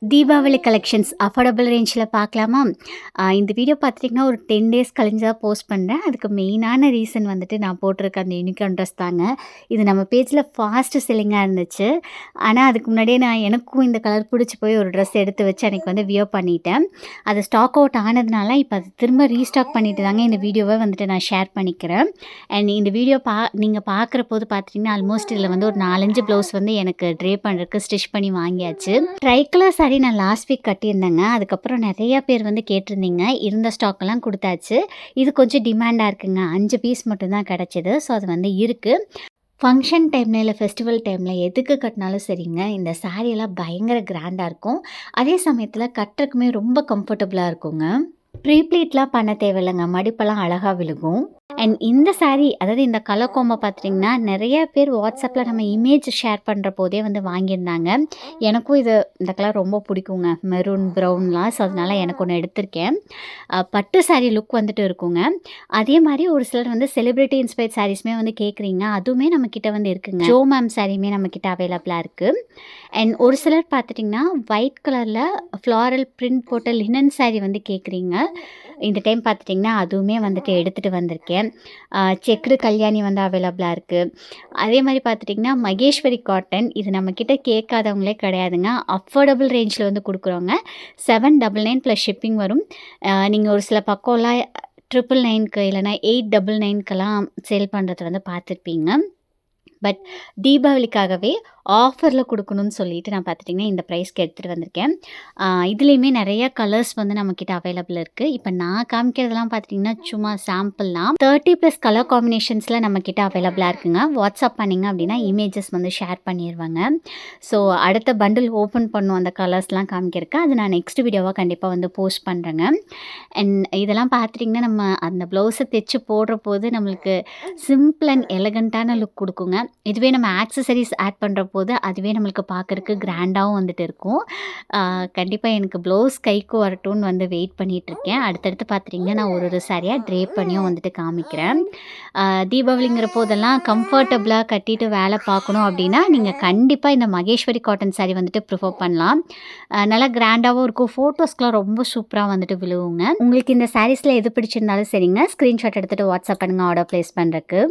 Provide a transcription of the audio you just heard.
Deepavali collections affordable ரேஞ்சில பார்க்கலாமா? இந்த video பார்த்துட்டிங்கன்னா, ஒரு 10 டேஸ் கழிஞ்சு தான் போஸ்ட் பண்றேன். அதுக்கு மெயினான ரீசன் வந்துட்டு நான் போட்டிருக்க அந்த யூனிகார்ன் ட்ரெஸ் தாங்க. இது நம்ம பேஜில ஃபாஸ்ட் செல்லிங்கா இருந்துச்சு. ஆனா, அதுக்கு முன்னாடியே எனக்கும் இந்த கலர் பிடிச்சு போய் ஒரு ட்ரெஸ் எடுத்து வச்சு அன்னைக்கு வந்து வியர் பண்ணிட்டேன். அது ஸ்டாக் அவுட் ஆனதுனால, இப்போ அது திரும்ப ரீஸ்டாக் பண்ணிட்டு தாங்க இந்த வீடியோவ வந்துட்டு நான் ஷேர் பண்ணிக்கிறேன். அண்ட் இந்த வீடியோ நீங்க பார்க்குற போது பார்த்துட்டிங்கன்னா, ஆல்மோஸ்ட் இதில வந்து ஒரு 4, 5 ப்ளவுஸ் வந்து எனக்கு ட்ரே பண்ணுறதுக்கு ஸ்டிச் பண்ணி வாங்கியாச்சு. ட்ரை கலர் சாரி நான் லாஸ்ட் வீக் கட்டியிருந்தேங்க. அதுக்கப்புறம் நிறையா பேர் வந்து கேட்டிருந்தீங்க. இருந்த ஸ்டாக்கெல்லாம் கொடுத்தாச்சு. இது கொஞ்சம் டிமாண்டாக இருக்குங்க. 5 பீஸ் மட்டும் தான் கிடச்சிது. ஸோ அது வந்து இருக்குது. ஃபங்க்ஷன் டைமில் இல்லை ஃபெஸ்டிவல் டைமில் எதுக்கு கட்டினாலும் சரிங்க, இந்த சாரியெல்லாம் பயங்கர கிராண்டாக இருக்கும். அதே சமயத்தில் கட்டுறக்குமே ரொம்ப கம்ஃபர்டபுளாக இருக்குங்க. ப்ரீப்ளீட்லாம் பண்ண தேவையில்லைங்க. மடிப்பெல்லாம் அழகாக விழுகும். அண்ட் இந்த சாரீ, அதாவது இந்த கலர் காம்போ பார்த்துட்டிங்கன்னா, நிறைய பேர் வாட்ஸ்அப்பில் நம்ம இமேஜ் ஷேர் பண்ணுற போதே வந்து வாங்கியிருந்தாங்க. எனக்கும் இந்த கலர் ரொம்ப பிடிக்குங்க. மெரூன் ப்ரௌன்லாம். ஸோ அதனால் எனக்கு ஒன்று எடுத்திருக்கேன். பட்டு சாரீ லுக் வந்துட்டு இருக்குங்க. அதே மாதிரி ஒரு சிலர் வந்து செலிப்ரிட்டி இன்ஸ்பயர்ட் சாரீஸுமே வந்து கேட்குறீங்க. அதுவுமே நம்மக்கிட்ட வந்து இருக்குங்க. ஜோ மேம் சாரியுமே நம்மக்கிட்ட அவைலபிளாக இருக்குது. அண்ட் ஒரு சிலர் பார்த்துட்டிங்கன்னா, ஒயிட் கலரில் ஃப்ளாரல் பிரிண்ட் போட்ட லினன் சாரீ வந்து கேட்குறீங்க. இந்த டைம் பார்த்துட்டிங்கன்னா, அதுவுமே வந்துட்டு எடுத்துகிட்டு வந்திருக்கேன். செக்குடு கல்யாணி வந்து அவைலபிளாக இருக்குது. அதே மாதிரி பார்த்துட்டிங்கன்னா, மகேஸ்வரி காட்டன், இது நம்மக்கிட்ட கேட்காதவங்களே கிடையாதுங்க. அஃபோர்டபுள் ரேஞ்சில் வந்து கொடுக்குறோங்க. 799 ப்ளஸ் ஷிப்பிங் வரும். நீங்கள் ஒரு சில பக்கம்லாம் 999க்கு இல்லைனா 899க்கெல்லாம் சேல் பண்ணுறது வந்து பார்த்துருப்பீங்க. பட் தீபாவளிக்காகவே ஆஃபரில் கொடுக்கணும்னு சொல்லிட்டு நான் பார்த்துட்டிங்கன்னா, இந்த ப்ரைஸ்க்கு எடுத்துகிட்டு வந்திருக்கேன். இதுலேயுமே நிறைய கலர்ஸ் வந்து நம்மக்கிட்ட அவைலபிள் இருக்குது. இப்போ நான் காமிக்கிறதெல்லாம் பார்த்துட்டிங்கன்னா, சும்மா சாம்பிள்லாம் 30+ கலர் காம்பினேஷன்ஸில் நம்மக்கிட்ட அவைலபிளாக இருக்குங்க. வாட்ஸ்அப் பண்ணிங்க அப்படின்னா இமேஜஸ் வந்து ஷேர் பண்ணிடுவாங்க. ஸோ அடுத்த பண்டில் ஓப்பன் பண்ணும் அந்த கலர்ஸ்லாம் காமிக்கிறதுக்கு, அது நான் நெக்ஸ்ட் வீடியோவாக கண்டிப்பாக வந்து போஸ்ட் பண்ணுறேங்க. அண்ட் இதெல்லாம் பார்த்துட்டிங்கன்னா, நம்ம அந்த ப்ளவுஸை தைச்சு போடுற போது நம்மளுக்கு சிம்பிள் அண்ட் எலகண்ட்டான லுக் கொடுக்குங்க. இதுவே நம்ம ஆக்சசரிஸ் ஆட் பண்ணுற போது அதுவே நம்மளுக்கு பார்க்குறக்கு கிராண்டாகவும் வந்துட்டு இருக்கும். கண்டிப்பாக எனக்கு ப்ளவுஸ் கைக்கு வரட்டும்னு வந்து வெயிட் பண்ணிகிட்ருக்கேன். அடுத்தடுத்து பார்த்துட்டிங்கன்னா, நான் ஒரு சாரியாக ட்ரேப் பண்ணியும் வந்துட்டு காமிக்கிறேன். தீபாவளிங்கிற போதெல்லாம் கம்ஃபர்டபுளாக கட்டிட்டு வேலை பார்க்கணும் அப்படின்னா, நீங்கள் கண்டிப்பாக இந்த மகேஸ்வரி காட்டன் சாரீ வந்துட்டு ப்ரிஃபர் பண்ணலாம். நல்லா கிராண்டாகவும் இருக்கும். ஃபோட்டோஸ்க்கெலாம் ரொம்ப சூப்பராக வந்துட்டு விழுவுங்க. உங்களுக்கு இந்த சாரீஸில் எது பிடிச்சிருந்தாலும் சரிங்க, ஸ்க்ரீன்ஷாட் எடுத்துகிட்டு வாட்ஸ்அப் பண்ணுங்கள் ஆர்டர் ப்ளேஸ் பண்ணுறக்கு.